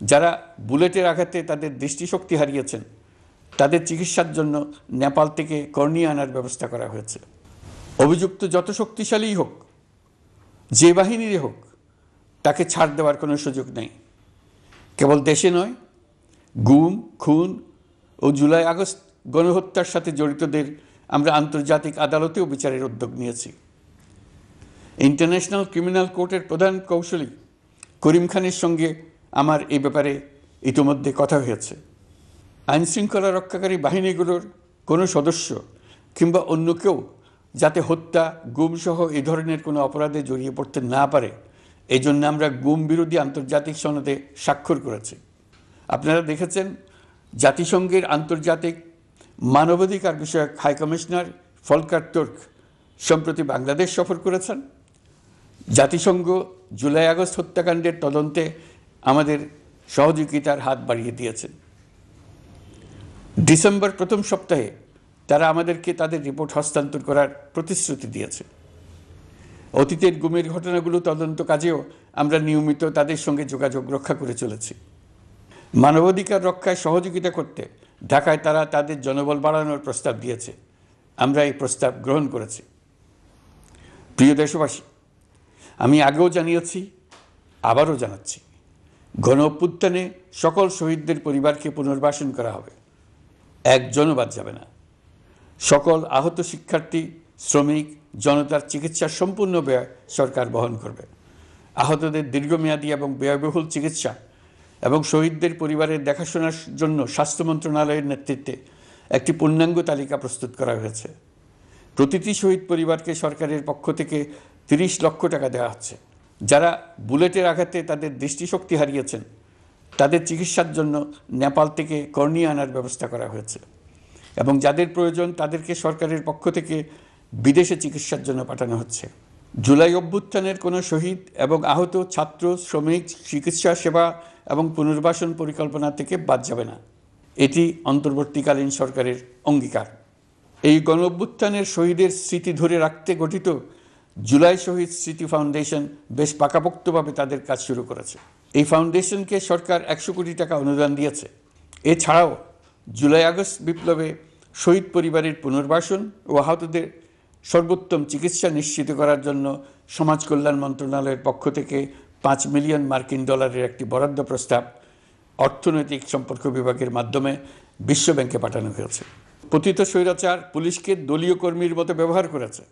যারা বুলেটের আঘাতে তাদের দৃষ্টিশক্তি হারিয়েছেন তাদের চিকিৎসার জন্য নেপাল থেকে কর্নিয়া আনার ব্যবস্থা করা হয়েছে। অভিযুক্ত যত শক্তিশালীই হোক, যে বাহিনীরই হোক, তাকে ছাড় দেওয়ার কোনো সুযোগ নেই। কেবল দেশে নয়, গুম, খুন ও জুলাই আগস্ট গণহত্যার সাথে জড়িতদের আমরা আন্তর্জাতিক আদালতেও বিচারের উদ্যোগ নিয়েছি। ইন্টারন্যাশনাল ক্রিমিনাল কোর্টের প্রধান কৌঁসুলি করিম খানের সঙ্গে আমার এই ব্যাপারে ইতিমধ্যে কথা হয়েছে। আইনশৃঙ্খলা রক্ষাকারী বাহিনীগুলোর কোনো সদস্য কিংবা অন্য কেউ যাতে হত্যা, গুমসহ এই ধরনের কোনো অপরাধে জড়িয়ে পড়তে না পারে, এই জন্য আমরা গুম বিরোধী আন্তর্জাতিক সনদে স্বাক্ষর করেছি। আপনারা দেখেছেন, জাতিসংঘের আন্তর্জাতিক মানবাধিকার বিষয়ক হাই কমিশনার ফলকার তুর্ক সম্প্রতি বাংলাদেশ সফর করেছেন। জাতিসংঘ জুলাই আগস্ট হত্যাকাণ্ডের তদন্তে আমাদের সহযোগিতার হাত বাড়িয়ে দিয়েছেন। ডিসেম্বর প্রথম সপ্তাহে তারা আমাদেরকে তাদের রিপোর্ট হস্তান্তর করার প্রতিশ্রুতি দিয়েছে। অতীতের গুমের ঘটনাগুলো তদন্ত কাজেও আমরা নিয়মিত তাদের সঙ্গে যোগাযোগ রক্ষা করে চলেছি। মানবাধিকার রক্ষায় সহযোগিতা করতে ঢাকায় তারা তাদের জনবল বাড়ানোর প্রস্তাব দিয়েছে। আমরা এই প্রস্তাব গ্রহণ করেছি। প্রিয় দেশবাসী, আমি আগেও জানিয়েছি, আবারও জানাচ্ছি, গণ অভ্যুত্থানে সকল শহীদদের পরিবারকে পুনর্বাসন করা হবে, একজনও বাদ যাবে না। সকল আহত শিক্ষার্থী, শ্রমিক, জনতার চিকিৎসার সম্পূর্ণ ব্যয় সরকার বহন করবে। আহতদের দীর্ঘমেয়াদী এবং ব্যয়বহুল চিকিৎসা এবং শহীদদের পরিবারের দেখাশোনার জন্য স্বাস্থ্য মন্ত্রণালয়ের নেতৃত্বে একটি পূর্ণাঙ্গ তালিকা প্রস্তুত করা হয়েছে। প্রতিটি শহীদ পরিবারকে সরকারের পক্ষ থেকে 30 লক্ষ টাকা দেওয়া হচ্ছে। যারা বুলেটের আঘাতে তাদের দৃষ্টিশক্তি হারিয়েছেন তাদের চিকিৎসার জন্য নেপাল থেকে কর্নিয়া আনার ব্যবস্থা করা হয়েছে এবং যাদের প্রয়োজন তাদেরকে সরকারের পক্ষ থেকে বিদেশে চিকিৎসার জন্য পাঠানো হচ্ছে। জুলাই অভ্যুত্থানের কোনো শহীদ এবং আহত ছাত্র, শ্রমিক, চিকিৎসা সেবা এবং পুনর্বাসন পরিকল্পনা থেকে বাদ যাবে না। এটি অন্তর্বর্তীকালীন সরকারের অঙ্গীকার। এই গণ অভ্যুত্থানের শহীদের স্মৃতি ধরে রাখতে গঠিত জুলাই শহীদ স্মৃতি ফাউন্ডেশন বেশ পাকাপোক্তভাবে তাদের কাজ শুরু করেছে। এই ফাউন্ডেশনকে সরকার 100 কোটি টাকা অনুদান দিয়েছে। এছাড়াও জুলাই আগস্ট বিপ্লবে শহীদ পরিবারের পুনর্বাসন ও আহতদের সর্বোত্তম চিকিৎসা নিশ্চিত করার জন্য সমাজ কল্যাণ মন্ত্রণালয়ের পক্ষ থেকে $5 মিলিয়ন একটি বরাদ্দ প্রস্তাব অর্থনৈতিক সম্পর্ক বিভাগের মাধ্যমে বিশ্ব ব্যাংকে পাঠানো হয়েছে। পতিত স্বৈরাচার পুলিশকে দলীয় কর্মীর মতো ব্যবহার করেছে।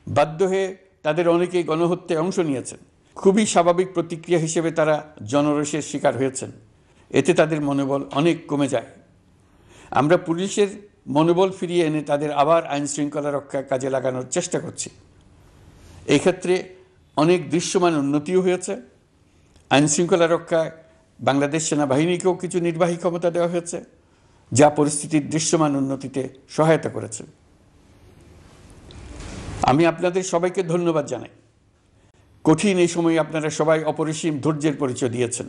বাধ্য হয়ে তাদের অনেকেই গণহত্যায় অংশ নিয়েছেন। খুবই স্বাভাবিক প্রতিক্রিয়া হিসেবে তারা জনরোষের শিকার হয়েছেন। এতে তাদের মনোবল অনেক কমে যায়। আমরা পুলিশের মনোবল ফিরিয়ে এনে তাদের আবার আইন শৃঙ্খলা রক্ষার কাজে লাগানোর চেষ্টা করছি। এই ক্ষেত্রে অনেক দৃশ্যমান উন্নতিও হয়েছে। আইন শৃঙ্খলা রক্ষায় বাংলাদেশ সেনাবাহিনীকেও কিছু নির্বাহী ক্ষমতা দেওয়া হয়েছে, যা পরিস্থিতির দৃশ্যমান উন্নতিতে সহায়তা করেছে। আমি আপনাদের সবাইকে ধন্যবাদ জানাই। কঠিন এই সময়ে আপনারা সবাই অপরিসীম ধৈর্যের পরিচয় দিয়েছেন।